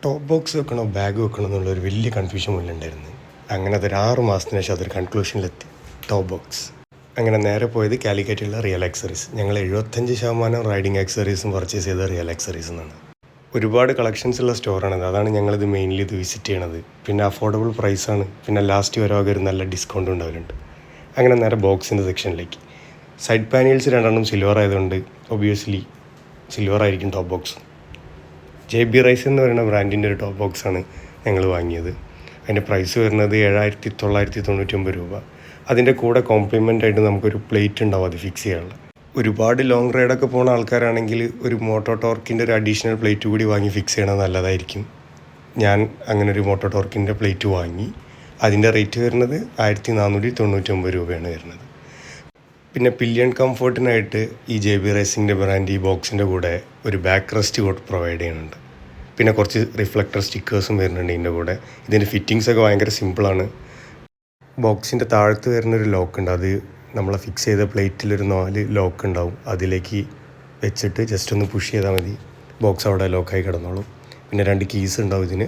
Top box വെക്കണോ bag വെക്കണോ എന്നുള്ളൊരു വലിയ കൺഫ്യൂഷൻ മുന്നിലുണ്ടായിരുന്നു. അങ്ങനെ അതൊരു 6 മാസത്തിന് ശേഷം അതൊരു കൺക്ലൂഷനിലെത്തി. Top box. അങ്ങനെ നേരെ പോയത് കാലിക്കറ്റുള്ള റിയൽ ആക്സറീസ്. ഞങ്ങൾ 75% റൈഡിങ് ആക്സറീസും പർച്ചേസ് ചെയ്ത റിയൽ ആക്സറീസ് എന്നാണ്. ഒരുപാട് കളക്ഷൻസ് ഉള്ള സ്റ്റോറാണത്. അതാണ് ഞങ്ങളിത് മെയിൻലി ഇത് വിസിറ്റ് ചെയ്യണത്. പിന്നെ അഫോർഡബിൾ പ്രൈസാണ്. പിന്നെ ലാസ്റ്റ് വരവാകെ ഒരു നല്ല ഡിസ്കൗണ്ട് ഉണ്ടാവലുണ്ട്. അങ്ങനെ നേരെ ബോക്സിൻ്റെ സെക്ഷനിലേക്ക്. സൈഡ് പാനൽസ് 2 സിൽവർ ആയതുകൊണ്ട് ഒബിയസ്ലി സിൽവർ ആയിരിക്കും ടോപ്പ് ബോക്സ്. JB റൈസ് എന്ന് പറയുന്ന ബ്രാൻഡിൻ്റെ ഒരു ടോപ്പ് ബോക്സാണ് ഞങ്ങൾ വാങ്ങിയത്. അതിൻ്റെ പ്രൈസ് വരുന്നത് 7,999 രൂപ. അതിൻ്റെ കൂടെ കോംപ്ലിമെൻ്റ് ആയിട്ട് നമുക്കൊരു പ്ലേറ്റ് ഉണ്ടാവും അത് ഫിക്സ് ചെയ്യാനുള്ള. ഒരുപാട് ലോങ് റൈഡൊക്കെ പോകുന്ന ആൾക്കാരാണെങ്കിൽ ഒരു മോട്ടോ ടോർക്കിൻ്റെ ഒരു അഡീഷണൽ പ്ലേറ്റ് കൂടി വാങ്ങി ഫിക്സ് ചെയ്യണത് നല്ലതായിരിക്കും. ഞാൻ അങ്ങനെ ഒരു മോട്ടോ ടോർക്കിൻ്റെ പ്ലേറ്റ് വാങ്ങി. അതിൻ്റെ റേറ്റ് വരുന്നത് 1,499 രൂപയാണ് വരുന്നത്. പിന്നെ പില്ലിയൺ കംഫർട്ടിനായിട്ട് ഈ JB റൈസിൻ്റെ ബ്രാൻഡ് ഈ ബോക്സിൻ്റെ കൂടെ ഒരു ബാക്ക് റെസ്റ്റ് പ്രൊവൈഡ് ചെയ്യുന്നുണ്ട്. പിന്നെ കുറച്ച് റിഫ്ലക്ടർ സ്റ്റിക്കേഴ്സും വരുന്നുണ്ട് ഇതിൻ്റെ കൂടെ. ഇതിൻ്റെ ഫിറ്റിങ്സൊക്കെ ഭയങ്കര സിമ്പിളാണ്. ബോക്സിൻ്റെ താഴത്ത് വരുന്നൊരു ലോക്ക് ഉണ്ട്. അത് നമ്മൾ ഫിക്സ് ചെയ്ത പ്ലേറ്റിലൊരു 4 ലോക്ക് ഉണ്ടാവും. അതിലേക്ക് വെച്ചിട്ട് ജസ്റ്റ് ഒന്ന് പുഷ് ചെയ്താൽ മതി. ബോക്സ് അവിടെ ലോക്കായി കിടന്നോളും. പിന്നെ 2 കീസ് ഉണ്ടാവും ഇതിന്.